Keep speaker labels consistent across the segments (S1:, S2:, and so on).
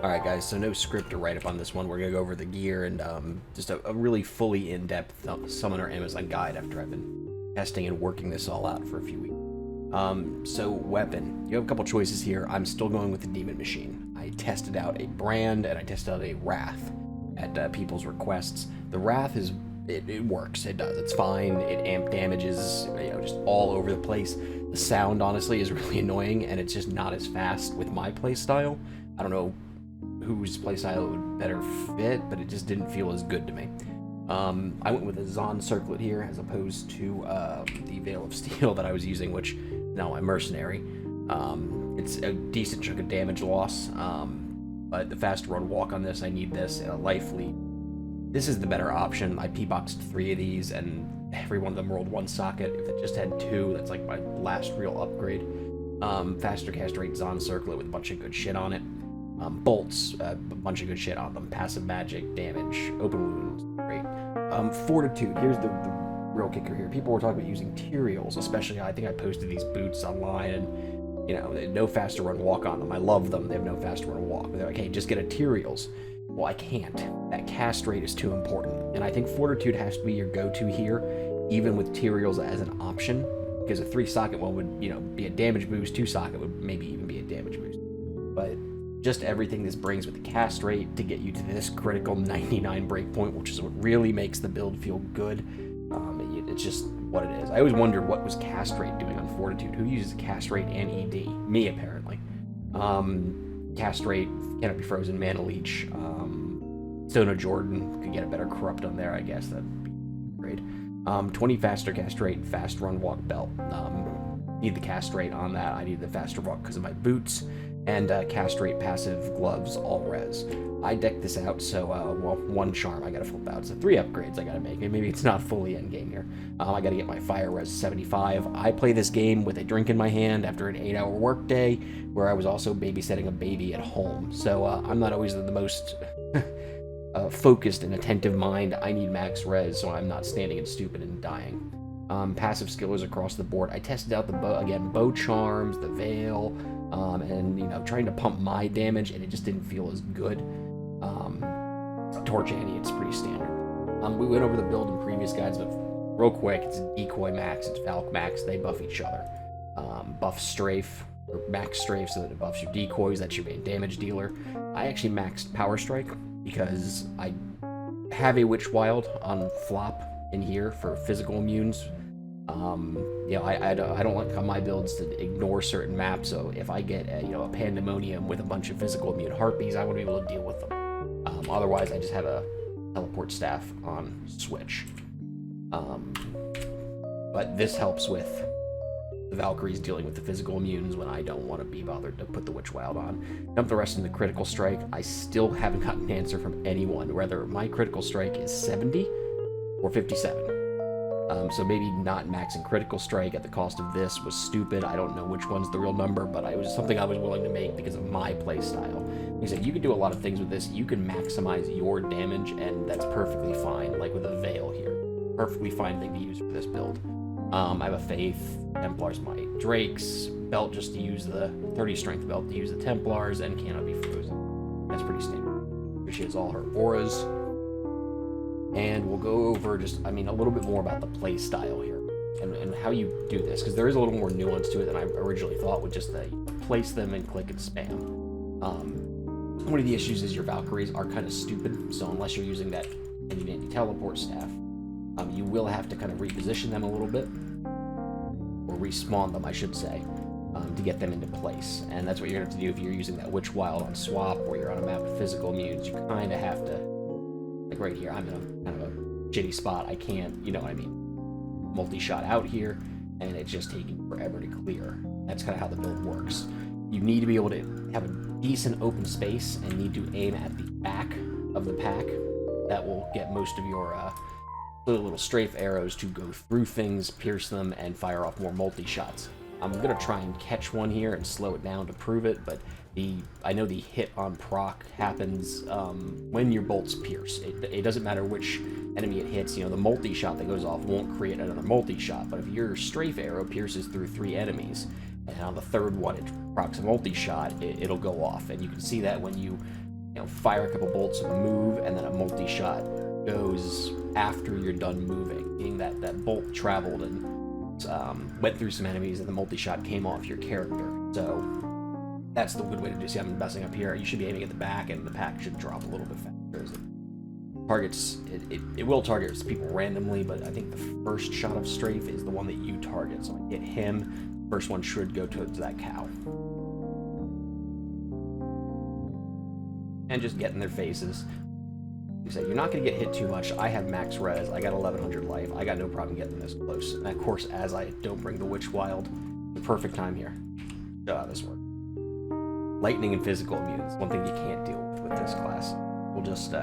S1: Alright guys, so no script to write up on this one. We're going to go over the gear and just a really fully in-depth Summoner Amazon guide after I've been testing and working this all out for a few weeks. So weapon. You have a couple choices here. I'm still going with the Demon Machine. I tested out a Brand and I tested out a Wrath at people's requests. The Wrath is, it works. It does. It's fine. It amp damages, just all over the place. The sound, honestly, is really annoying and it's just not as fast with my playstyle. I don't know whose playstyle it would better fit, but it just didn't feel as good to me. I went with a Zon Circlet here as opposed to the Veil of Steel that I was using, which now my Mercenary. It's a decent chunk of damage loss, but the faster run walk on this, I need this, and a Life Lead. This is the better option. I P-boxed 3 of these, and every one of them rolled 1 socket. If it just had 2, that's like my last real upgrade. Faster cast rate Zon Circlet with a bunch of good shit on it. Bolts, a bunch of good shit on them. Passive magic, damage, open wounds, great. Fortitude, here's the real kicker here. People were talking about using Tyraels, especially, I think I posted these boots online, and, no faster run walk on them. I love them, they have no faster run walk. But they're like, hey, just get a Tyraels. Well, I can't. That cast rate is too important. And I think Fortitude has to be your go-to here, even with Tyraels as an option, because a 3-socket one would, be a damage boost, 2-socket would maybe even be a damage boost. But just everything this brings with the cast rate to get you to this critical 99 breakpoint, which is what really makes the build feel good. It's just what it is. I always wondered what was cast rate doing on Fortitude. Who uses cast rate and ED? Me, apparently. Cast rate cannot be frozen. Mana Leech. Stone of Jordan could get a better corrupt on there, I guess. That'd be great. 20 faster cast rate, fast run walk belt. Need the cast rate on that. I need the faster walk because of my boots. And cast rate passive gloves all res. I decked this out, so, 1 charm I gotta flip out. So 3 upgrades I gotta make. Maybe it's not fully endgame here. I gotta get my fire res 75. I play this game with a drink in my hand after an 8-hour workday, where I was also babysitting a baby at home. So I'm not always the most focused and attentive mind. I need max res, so I'm not standing and stupid and dying. Passive skillers across the board. I tested out the bow charms, the veil, and trying to pump my damage, and it just didn't feel as good. Torch Annie, it's pretty standard. We went over the build in previous guides, but real quick, it's Decoy Max, it's Valk Max, they buff each other. Buff Strafe, or Max Strafe, so that it buffs your decoys, that's your main damage dealer. I actually maxed Power Strike, because I have a Witch Wild on flop in here for physical immunes. I don't like on my builds to ignore certain maps, so if I get a Pandemonium with a bunch of physical immune harpies, I want to be able to deal with them. Otherwise, I just have a teleport staff on switch. But this helps with the Valkyries dealing with the physical immunes when I don't want to be bothered to put the Witch Wild on. Dump the rest into critical strike. I still haven't gotten an answer from anyone whether my critical strike is 70 or 57. So maybe not maxing critical strike at the cost of this was stupid. I don't know which one's the real number, but it was something I was willing to make because of my playstyle. Like I said, you can do a lot of things with this. You can maximize your damage, and that's perfectly fine, like with a Veil here. Perfectly fine thing to use for this build. I have a Faith, Templar's Might, Drake's belt just to use the 30 strength belt to use the Templars, and cannot be frozen. That's pretty standard. Here she has all her auras. And we'll go over just, a little bit more about the play style here and how you do this, because there is a little more nuance to it than I originally thought with just place them and click and spam. One of the issues is your Valkyries are kind of stupid, so unless you're using that handy teleport staff, you will have to kind of reposition them a little bit, or respawn them, I should say, to get them into place. And that's what you're going to have to do if you're using that Witch Wild on swap, or you're on a map with physical immunes. You kind of have to, like right here, I'm in a kind of a shitty spot. I can't, multi-shot out here, and it's just taking forever to clear. That's kind of how the build works. You need to be able to have a decent open space and need to aim at the back of the pack. That will get most of your little strafe arrows to go through things, pierce them, and fire off more multi-shots. I'm going to try and catch one here and slow it down to prove it, but I know the hit on proc happens when your bolts pierce. It doesn't matter which enemy it hits. The multi-shot that goes off won't create another multi-shot, but if your strafe arrow pierces through 3 enemies, and on the 3rd one it procs a multi-shot, it'll go off. And you can see that when you fire a couple bolts, move, and then a multi-shot goes after you're done moving, meaning that bolt traveled and went through some enemies, and the multi-shot came off your character. So that's the good way to do. See, I'm messing up here. You should be aiming at the back, and the pack should drop a little bit faster. As it targets, it will target people randomly, but I think the first shot of strafe is the one that you target. So I hit him. First one should go to that cow. And just get in their faces. You say, you're not going to get hit too much. I have max res. I got 1100 life. I got no problem getting this close. And of course, as I don't bring the Witch Wild, the perfect time here. Show how this works. Lightning and physical immune is one thing you can't deal with this class. We'll just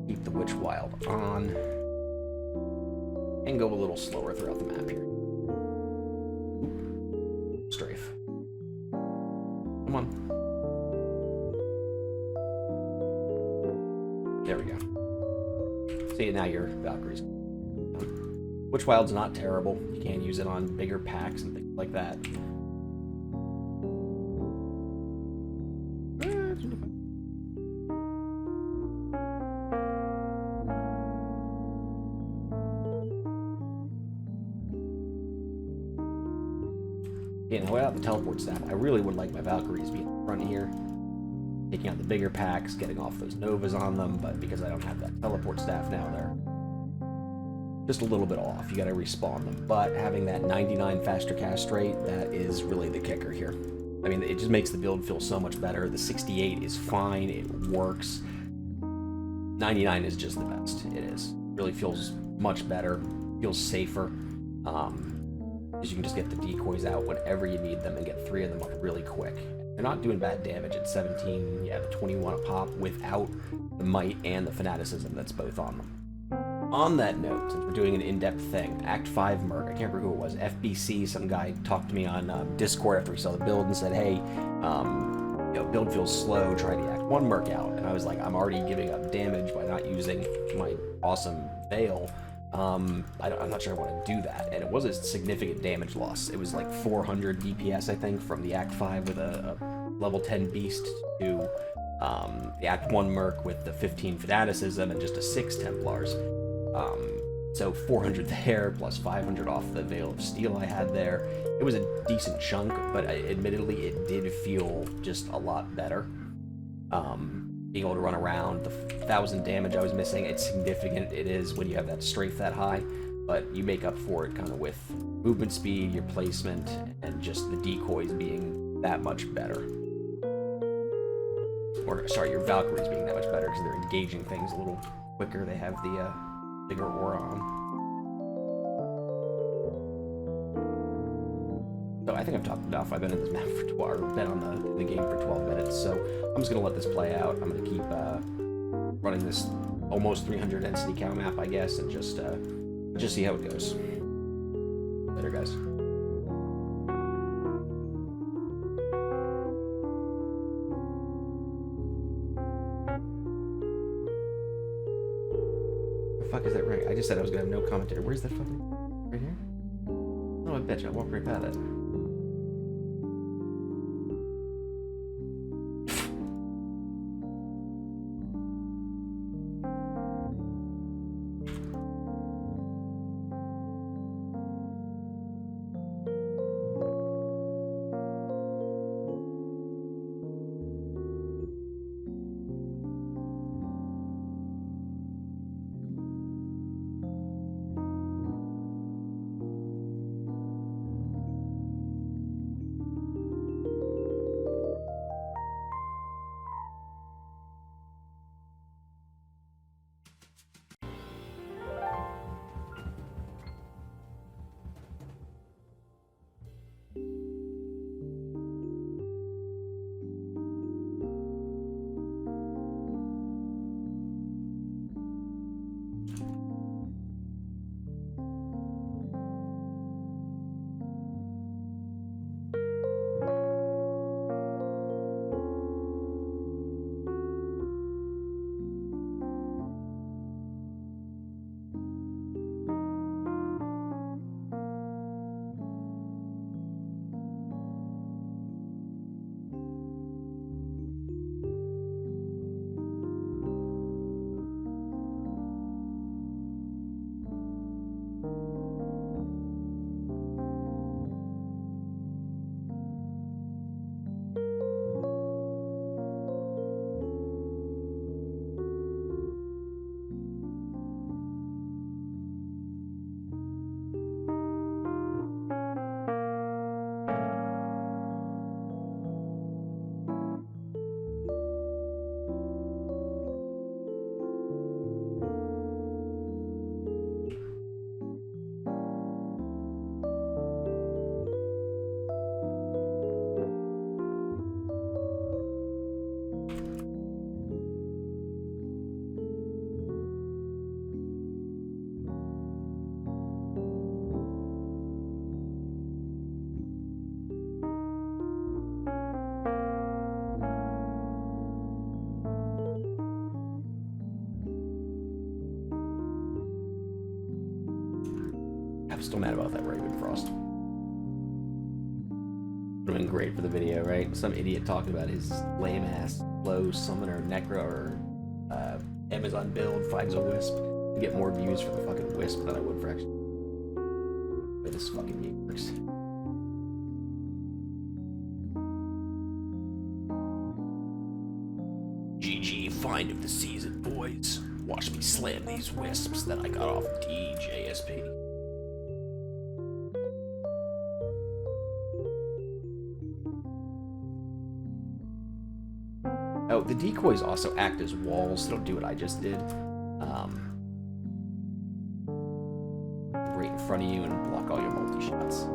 S1: keep the Witch Wild on and go a little slower throughout the map here. Oop. Strafe. Come on. There we go. See, now your Valkyries. Witch Wild's not terrible. You can use it on bigger packs and things like that. Yeah, now without the teleport staff, I really would like my Valkyries being in front here, taking out the bigger packs, getting off those Novas on them, but because I don't have that teleport staff now, they're just a little bit off. You gotta respawn them. But having that 99 faster cast rate, that is really the kicker here. I mean, it just makes the build feel so much better. The 68 is fine, it works. 99 is just the best. It is. Really feels much better, feels safer. Because you can just get the decoys out whenever you need them and get 3 of them up really quick. They're not doing bad damage at 17, yeah, the 21 a pop without the might and the fanaticism that's both on them. On that note, since we're doing an in-depth thing, Act 5 Merc, I can't remember who it was, FBC, some guy talked to me on Discord after he saw the build and said, hey, build feels slow, try the Act 1 Merc out. And I was like, I'm already giving up damage by not using my awesome Veil. I'm not sure I want to do that, and it was a significant damage loss. It was like 400 DPS, I think, from the Act 5 with a level 10 Beast to the Act 1 Merc with the 15 Fanaticism and just a 6 Templars. So 400 there, plus 500 off the Veil of Steel I had there. It was a decent chunk, but admittedly it did feel just a lot better. Being able to run around, the 1,000 damage I was missing, it's significant. It is when you have that strafe that high, but you make up for it kind of with movement speed, your placement, and just the decoys being that much better. Or, sorry, your Valkyries being that much better because they're engaging things a little quicker. They have the bigger aura on. So I think I've talked enough. I've been in this map for been on the game for 12 minutes, so I'm just gonna let this play out. I'm gonna keep running this almost 300 density cow map, I guess, and just see how it goes. Later, guys. The fuck is that ring? I just said I was gonna have no commentary. Where's that fucking right here? Oh, I bet you I walked right by that. Still mad about that Raven Frost. Would have been great for the video, right? Some idiot talking about his lame ass low summoner necro or Amazon build finds a wisp. You get more views for the fucking wisp than I would for actually. The way this fucking game works. GG find of the season, boys. Watch me slam these wisps that I got off DJSP. Oh, the decoys also act as walls. They don't do what I just did. Right in front of you and block all your multi-shots.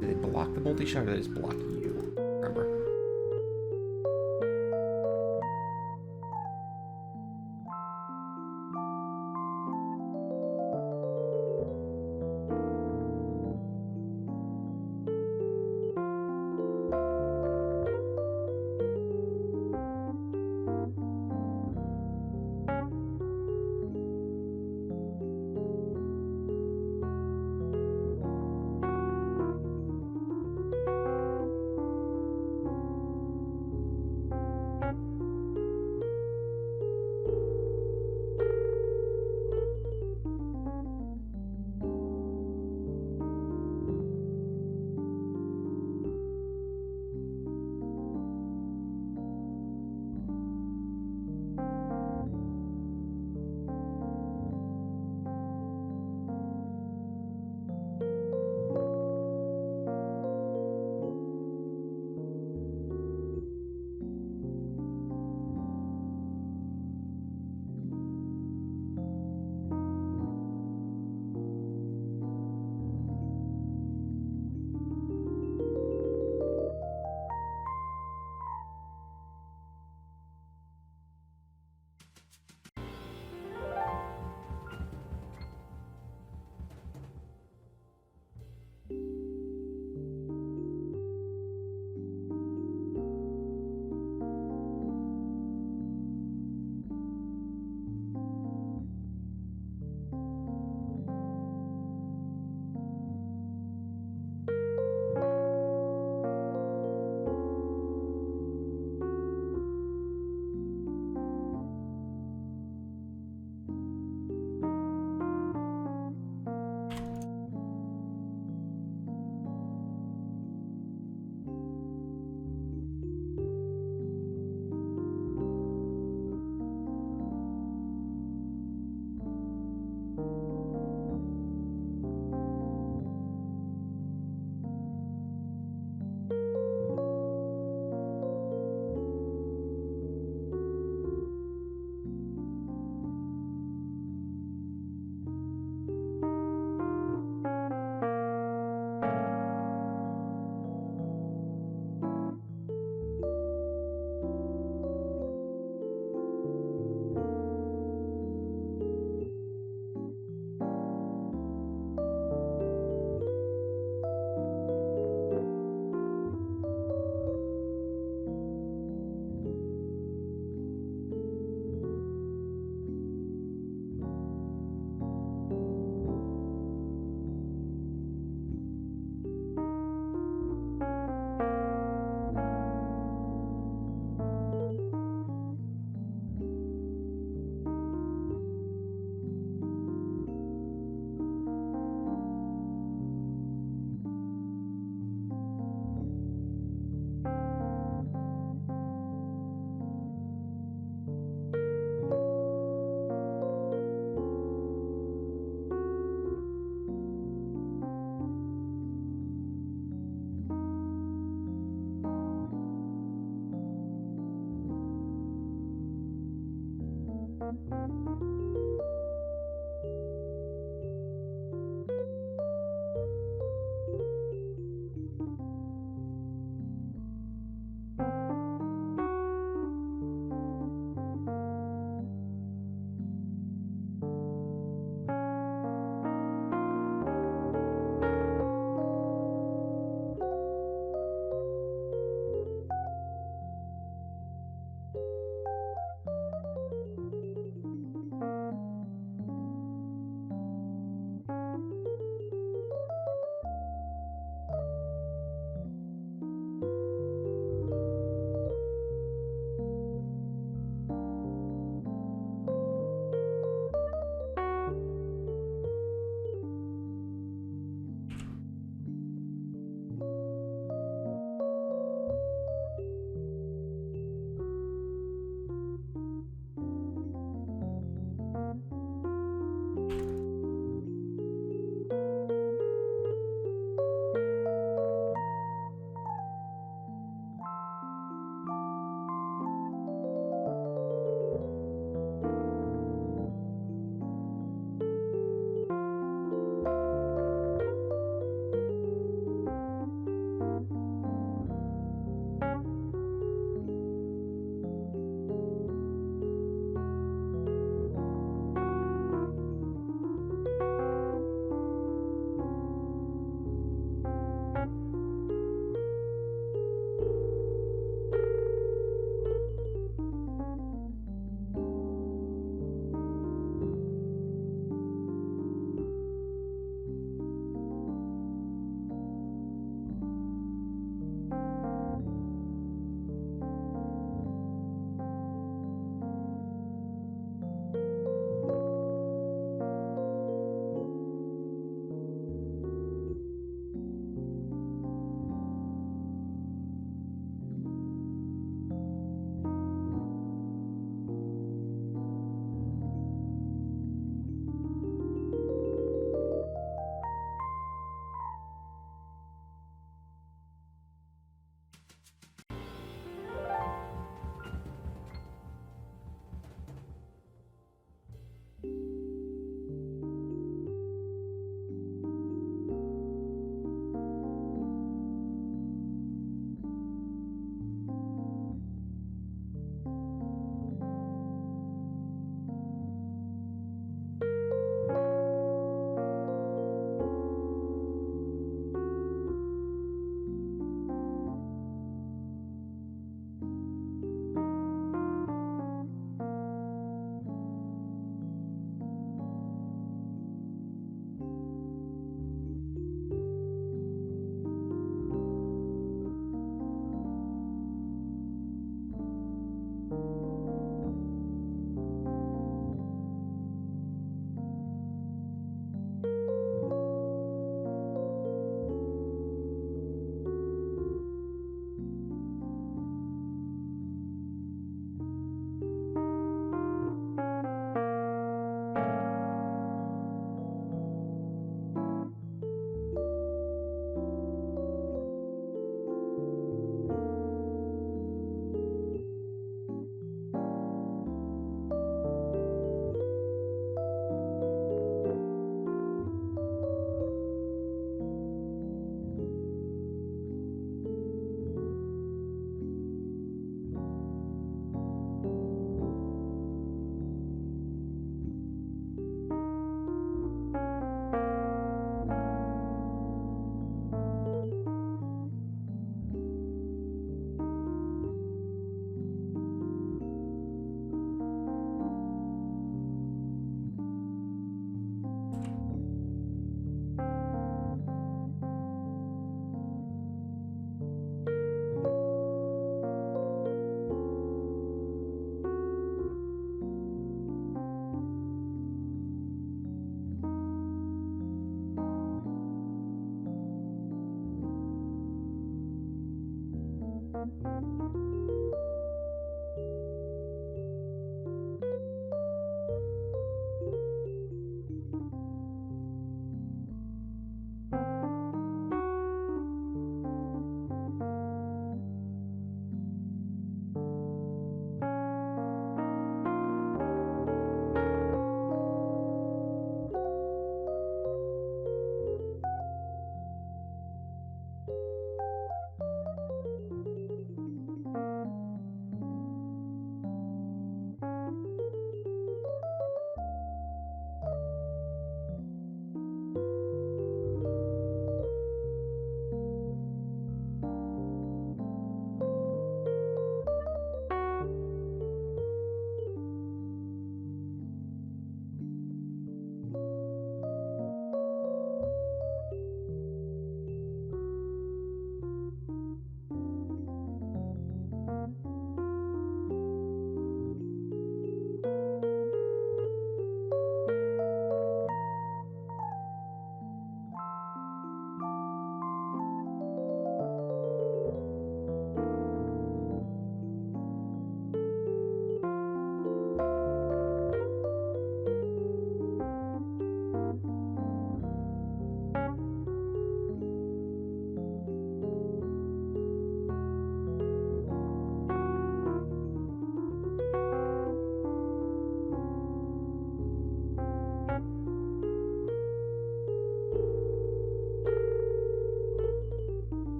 S1: Do they block the multi-shot or do they just block you? Remember?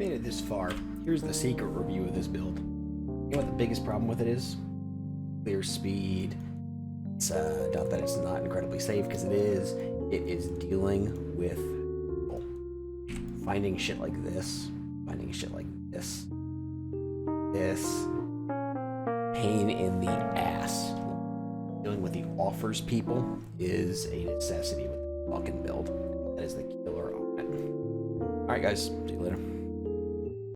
S1: Made it this far. Here's the secret review of this build. You know what the biggest problem with it is? Clear speed. It's not that it's not incredibly safe, because it is. It is dealing with finding shit like this, finding shit like this, pain in the ass. Dealing with the offers people is a necessity with the fucking build. That is the killer on it. Alright guys, see you later.